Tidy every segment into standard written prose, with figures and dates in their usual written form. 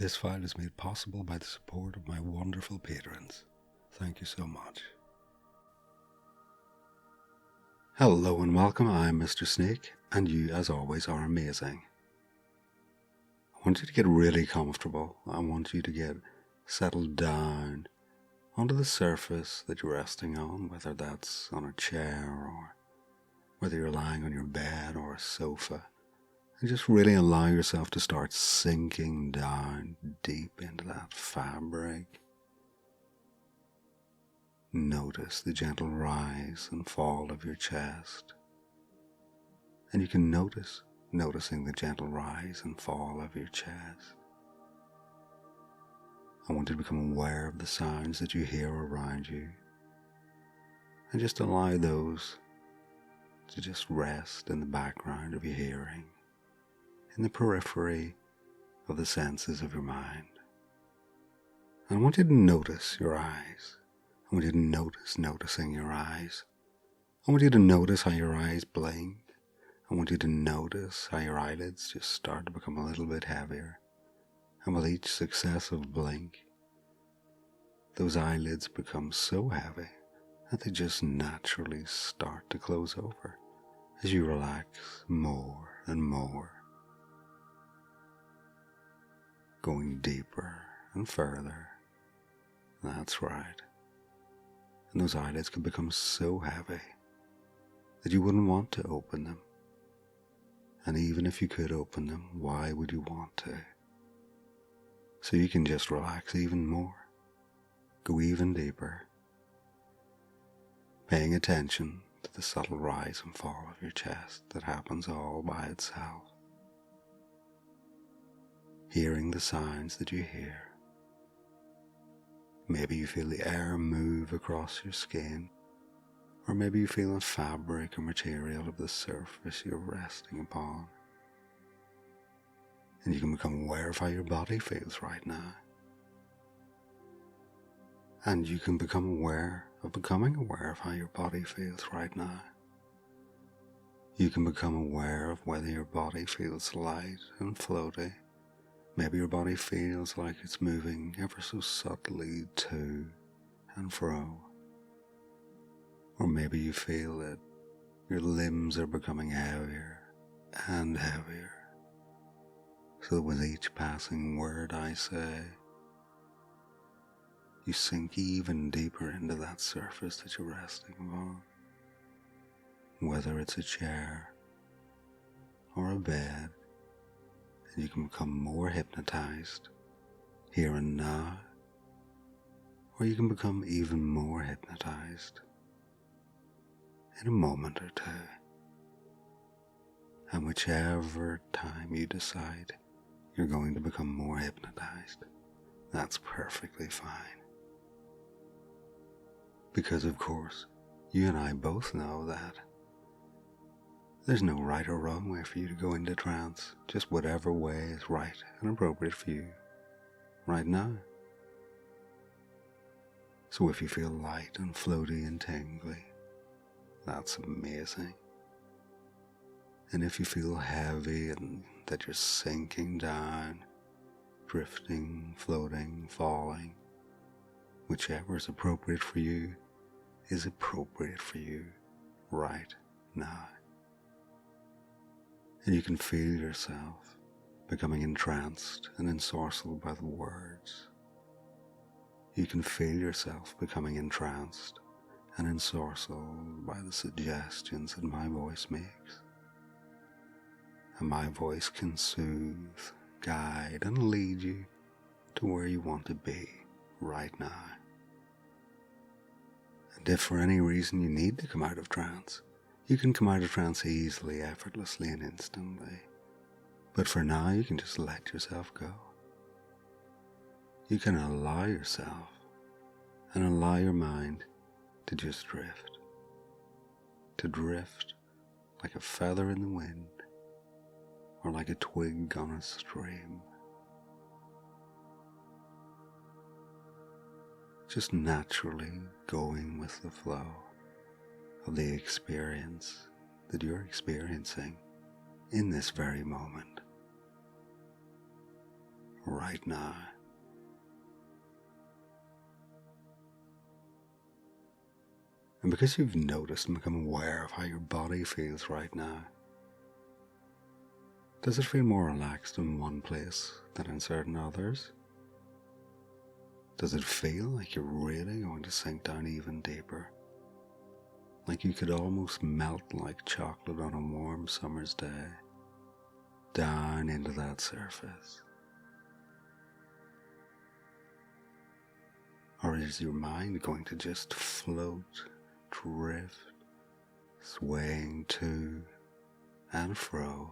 This file is made possible by the support of my wonderful patrons. Thank you so much. Hello and welcome, I'm MrSnake, and you, as always, are amazing. I want you to get really comfortable. I want you to get settled down onto the surface that you're resting on, whether that's on a chair or whether you're lying on your bed or a sofa. And just really allow yourself to start sinking down deep into that fabric. Notice the gentle rise and fall of your chest. And you can noticing the gentle rise and fall of your chest. I want you to become aware of the sounds that you hear around you. And just allow those to just rest in the background of your hearing, in the periphery of the senses of your mind. And I want you to notice your eyes. I want you to noticing your eyes. I want you to notice how your eyes blink. I want you to notice how your eyelids just start to become a little bit heavier. And with each successive blink, those eyelids become so heavy that they just naturally start to close over as you relax more and more, going deeper and further. That's right. And those eyelids can become so heavy that you wouldn't want to open them. And even if you could open them, why would you want to? So you can just relax even more, go even deeper, paying attention to the subtle rise and fall of your chest that happens all by itself, hearing the sounds that you hear. Maybe you feel the air move across your skin, or maybe you feel the fabric or material of the surface you're resting upon. And you can become aware of how your body feels right now. And you can becoming aware of how your body feels right now. You can become aware of whether your body feels light and floaty. Maybe your body feels like it's moving ever so subtly to and fro. Or maybe you feel that your limbs are becoming heavier and heavier. So that with each passing word I say, you sink even deeper into that surface that you're resting upon. Whether it's a chair or a bed, and you can become more hypnotized here and now, or you can become even more hypnotized in a moment or two. And whichever time you decide you're going to become more hypnotized, that's perfectly fine. Because of course, you and I both know that there's no right or wrong way for you to go into trance, just whatever way is right and appropriate for you right now. So if you feel light and floaty and tingly, that's amazing. And if you feel heavy and that you're sinking down, drifting, floating, falling, whichever is appropriate for you is appropriate for you right now. And you can feel yourself becoming entranced and ensorcelled by the words. You can feel yourself becoming entranced and ensorcelled by the suggestions that my voice makes. And my voice can soothe, guide, and lead you to where you want to be right now. And if for any reason you need to come out of trance, you can come out of trance easily, effortlessly, and instantly. But for now, you can just let yourself go. You can allow yourself and allow your mind to just drift. To drift like a feather in the wind or like a twig on a stream. Just naturally going with the flow of the experience that you're experiencing in this very moment. right now. And because you've noticed and become aware of how your body feels right now, does it feel more relaxed in one place than in certain others? Does it feel like you're really going to sink down even deeper? Like you could almost melt like chocolate on a warm summer's day, down into that surface? Or is your mind going to just float, drift, swaying to and fro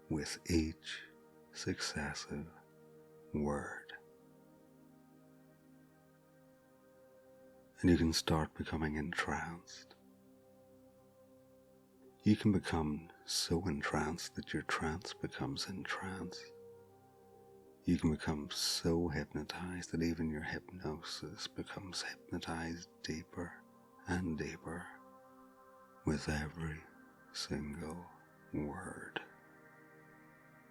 with each successive word? And you can start becoming entranced. You can become so entranced that your trance becomes entranced. You can become so hypnotized that even your hypnosis becomes hypnotized deeper and deeper with every single word.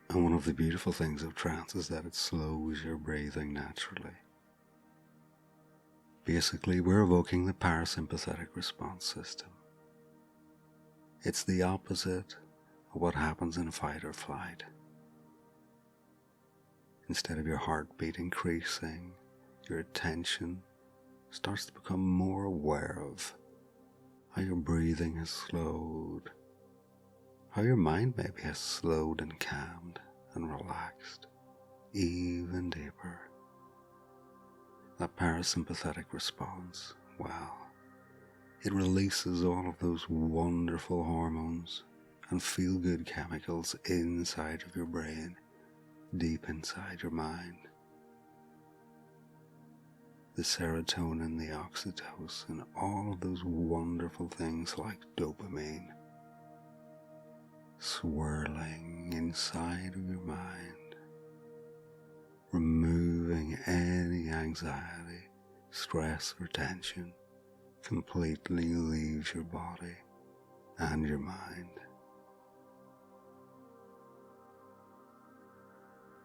And one of the beautiful things of trance is that it slows your breathing naturally. Basically, we're evoking the parasympathetic response system. It's the opposite of what happens in fight or flight. Instead of your heartbeat increasing, your attention starts to become more aware of how your breathing has slowed, how your mind maybe has slowed and calmed and relaxed even deeper. That parasympathetic response, well, it releases all of those wonderful hormones and feel-good chemicals inside of your brain, deep inside your mind. The serotonin, the oxytocin, all of those wonderful things like dopamine, swirling inside of your mind, removing any anxiety, stress, or tension, completely leaves your body and your mind.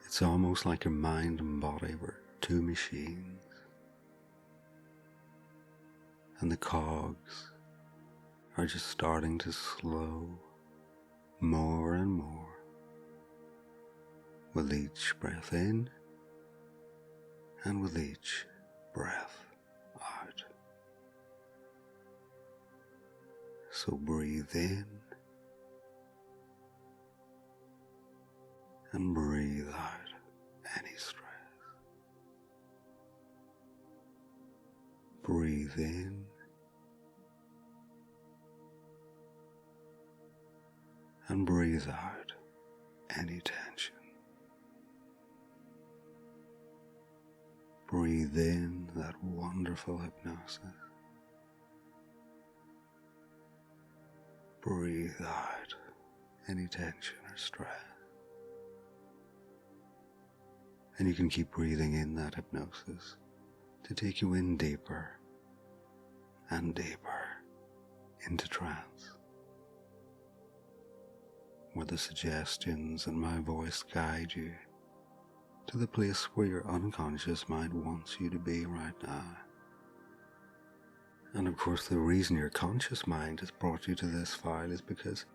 It's almost like your mind and body were two machines, and the cogs are just starting to slow more and more with each breath in and with each breath out. So breathe in and breathe out any stress. Breathe in and breathe out any tension. Breathe in that wonderful hypnosis. Breathe out any tension or stress. And you can keep breathing in that hypnosis to take you in deeper and deeper into trance, where the suggestions and my voice guide you to the place where your unconscious mind wants you to be right now. And of course, the reason your conscious mind has brought you to this file is because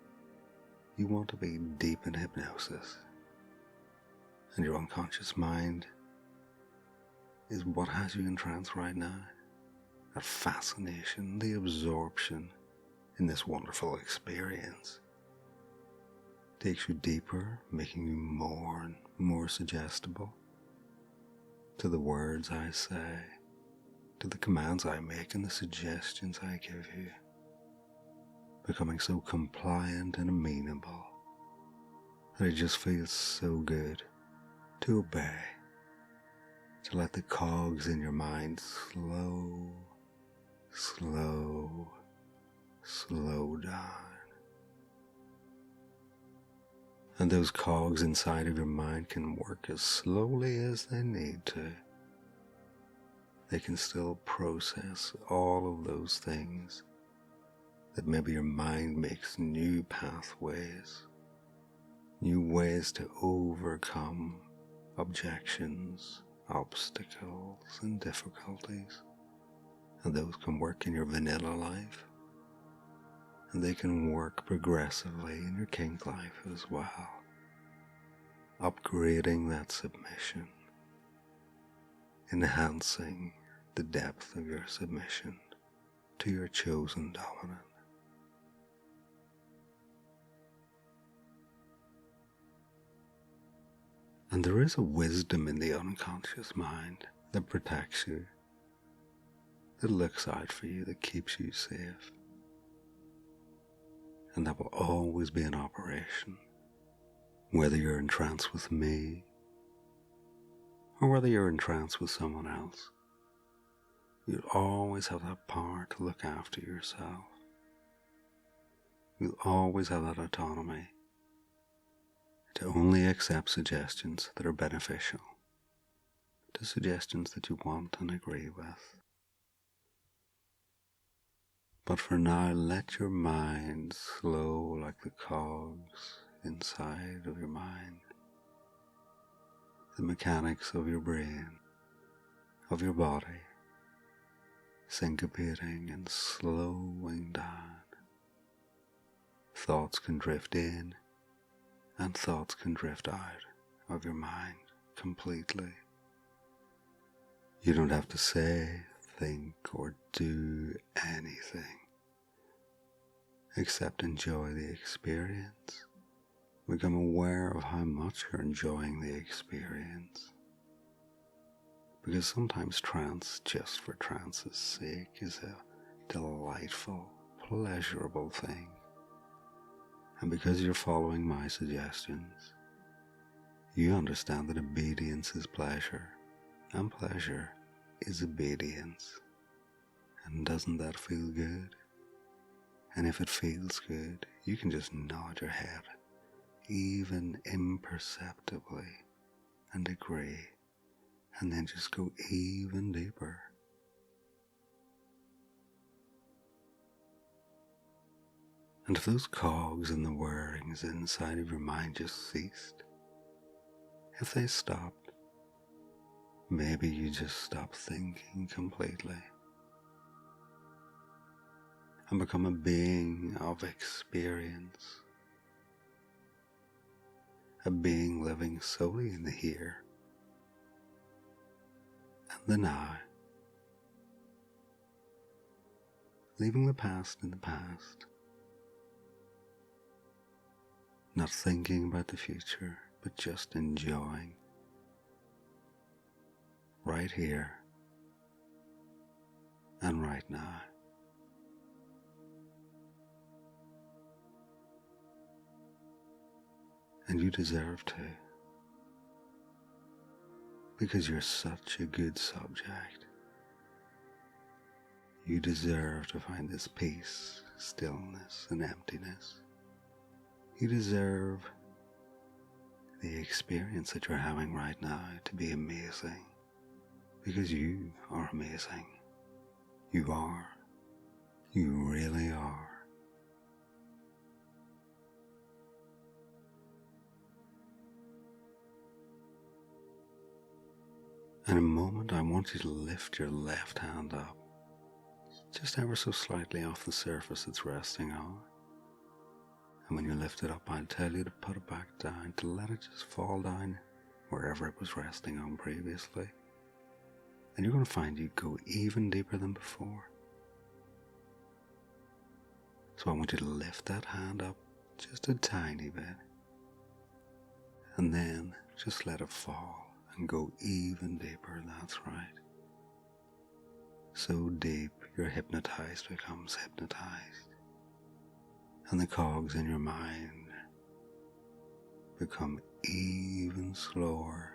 you want to be deep in hypnosis. And your unconscious mind is what has you in trance right now. That fascination, the absorption in this wonderful experience takes you deeper, making you more and more suggestible to the words I say, to the commands I make and the suggestions I give you, becoming so compliant and amenable that it just feels so good to obey, to let the cogs in your mind slow down. And those cogs inside of your mind can work as slowly as they need to. They can still process all of those things that maybe your mind makes new pathways, new ways to overcome objections, obstacles, and difficulties. And those can work in your vanilla life, and they can work progressively in your kink life as well, upgrading that submission, enhancing the depth of your submission to your chosen dominant. And there is a wisdom in the unconscious mind that protects you, that looks out for you, that keeps you safe. And that will always be in operation, whether you're in trance with me or whether you're in trance with someone else. You'll always have that power to look after yourself. You'll always have that autonomy to only accept suggestions that are beneficial, to suggestions that you want and agree with. But for now, let your mind slow like the cogs inside of your mind, the mechanics of your brain, of your body, syncopating and slowing down. Thoughts can drift in and thoughts can drift out of your mind completely. You don't have to say, think, or do anything except enjoy the experience. Become aware of how much you're enjoying the experience. Because sometimes trance, just for trance's sake, is a delightful, pleasurable thing. And because you're following my suggestions, you understand that obedience is pleasure, and pleasure is obedience. And doesn't that feel good? And if it feels good, you can just nod your head, even imperceptibly, and agree, and then just go even deeper. And if those cogs and the whirrings inside of your mind just ceased, if they stopped, maybe you just stop thinking completely and become a being of experience, a being living solely in the here and the now, leaving the past in the past, not thinking about the future, but just enjoying right here and right now. And you deserve to, because you're such a good subject. You deserve to find this peace, stillness, and emptiness. You deserve the experience that you're having right now to be amazing, because you are amazing. You are. You really are. In a moment, I want you to lift your left hand up, just ever so slightly off the surface it's resting on. And when you lift it up, I'll tell you to put it back down, to let it just fall down wherever it was resting on previously. And you're going to find you go even deeper than before. So I want you to lift that hand up just a tiny bit, and then just let it fall and go even deeper. That's right. So deep your hypnotized becomes hypnotized, and the cogs in your mind become even slower.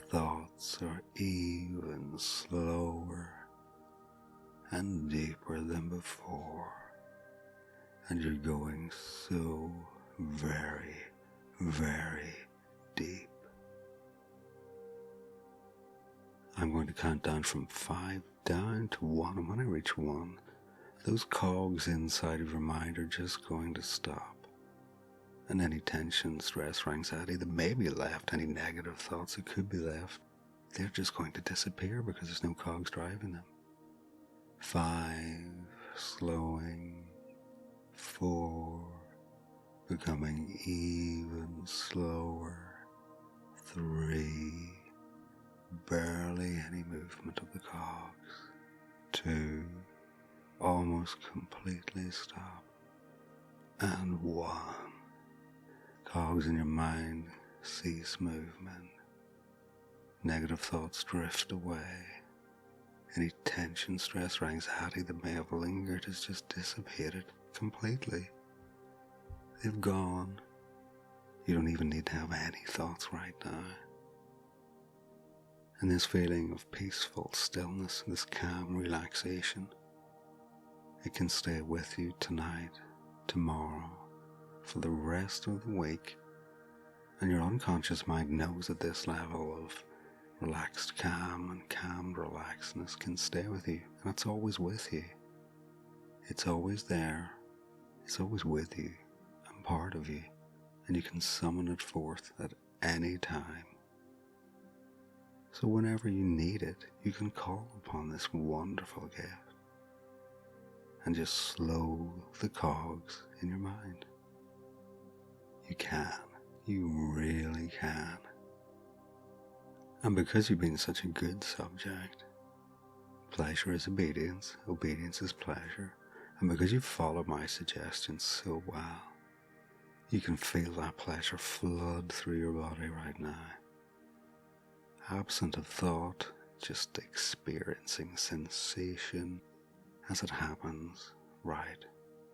Thoughts are even slower and deeper than before, and you're going so very, very deep. I'm going to count down from 5 down to 1, and when I reach 1, those cogs inside of your mind are just going to stop. And any tension, stress, or anxiety that may be left, any negative thoughts that could be left, they're just going to disappear because there's no cogs driving them. 5, slowing. 4, becoming even slower. 3, barely any movement of the cogs. 2, almost completely stop. And 1, cogs in your mind cease movement. Negative thoughts drift away. Any tension, stress, or anxiety that may have lingered has just dissipated completely. They've gone. You don't even need to have any thoughts right now. And this feeling of peaceful stillness, this calm relaxation, it can stay with you tonight, tomorrow, for the rest of the week. And your unconscious mind knows that this level of relaxed calm and calmed relaxedness can stay with you, and it's always with you. It's always there. It's always with you and part of you, and you can summon it forth at any time. So whenever you need it, you can call upon this wonderful gift and just slow the cogs in your mind. You can. You really can. And because you've been such a good subject, pleasure is obedience, obedience is pleasure, and because you follow my suggestions so well, you can feel that pleasure flood through your body right now. Absent of thought, just experiencing sensation as it happens right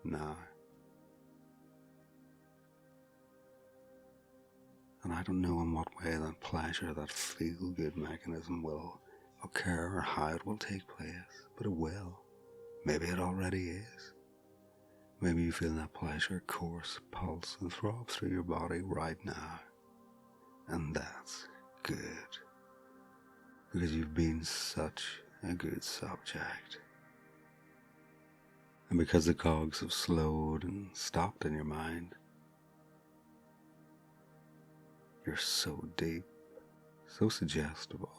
now. And I don't know in what way that pleasure, that feel-good mechanism will occur or how it will take place, but it will. Maybe it already is. Maybe you feel that pleasure course, pulse, and throb through your body right now. And that's good. Because you've been such a good subject. And because the cogs have slowed and stopped in your mind, you're so deep, so suggestible,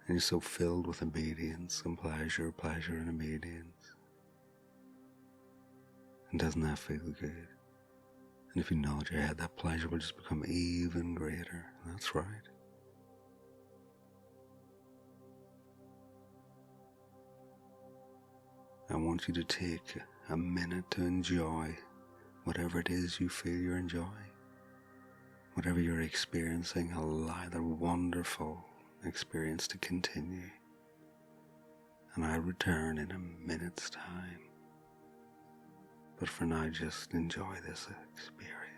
and you're so filled with obedience and pleasure, pleasure and obedience. And doesn't that feel good? And if you nod your head, that pleasure will just become even greater. That's right. I want you to take a minute to enjoy whatever it is you feel you're enjoying. Whatever you're experiencing, allow the wonderful experience to continue. And I'll return in a minute's time. But for now, just enjoy this experience.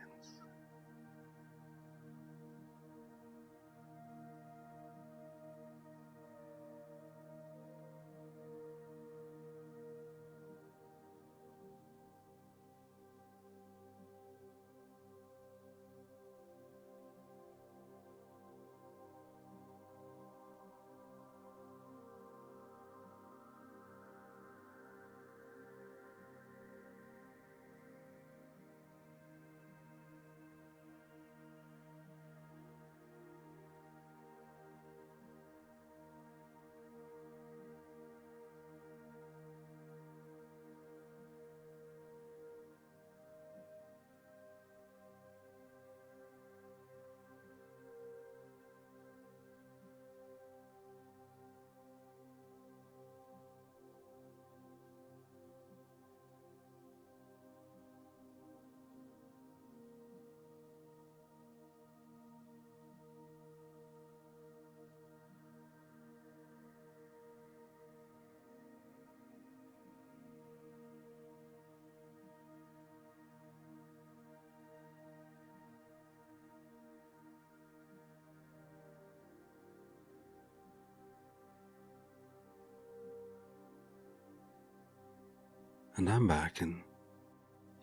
And I'm back, and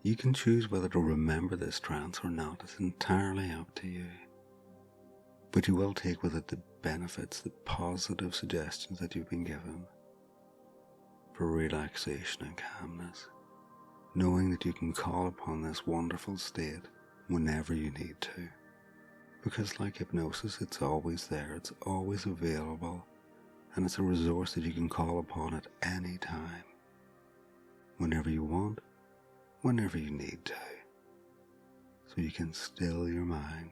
you can choose whether to remember this trance or not. It's entirely up to you. But you will take with it the benefits, the positive suggestions that you've been given for relaxation and calmness. knowing that you can call upon this wonderful state whenever you need to. Because like hypnosis, it's always there, it's always available, and it's a resource that you can call upon at any time, whenever you want, whenever you need to. So you can still your mind.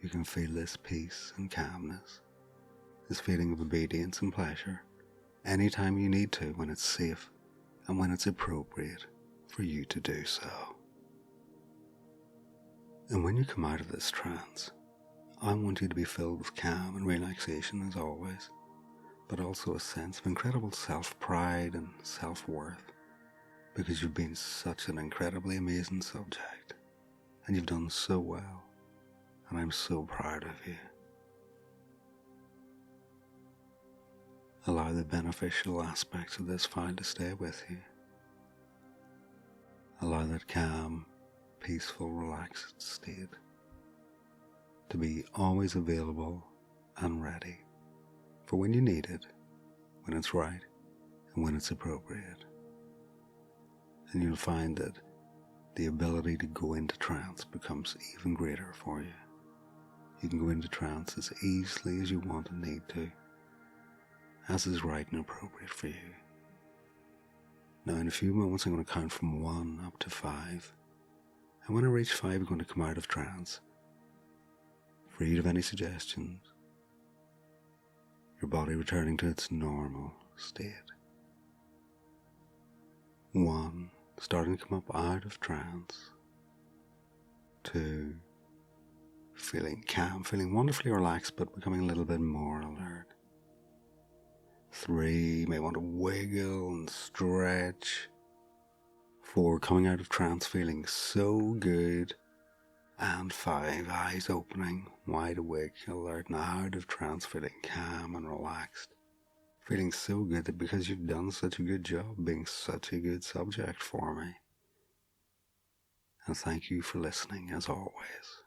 You can feel this peace and calmness, this feeling of obedience and pleasure, anytime you need to, when it's safe and when it's appropriate for you to do so. And when you come out of this trance, I want you to be filled with calm and relaxation as always, but also a sense of incredible self-pride and self-worth, because you've been such an incredibly amazing subject, and you've done so well, and I'm so proud of you. Allow the beneficial aspects of this file to stay with you. Allow that calm, peaceful, relaxed state to be always available and ready for when you need it, when it's right, and when it's appropriate. And you'll find that the ability to go into trance becomes even greater for you. You can go into trance as easily as you want and need to, as is right and appropriate for you. Now in a few moments I'm going to count from 1 up to 5, and when I reach 5 I'm going to come out of trance, freed of any suggestions, your body returning to its normal state. 1, starting to come up out of trance. 2, feeling calm, feeling wonderfully relaxed but becoming a little bit more alert. 3, you may want to wiggle and stretch. 4, coming out of trance feeling so good. And 5, eyes opening, wide awake, alert, and out of trance feeling calm and relaxed. Feeling so good that because you've done such a good job being such a good subject for me. And thank you for listening as always.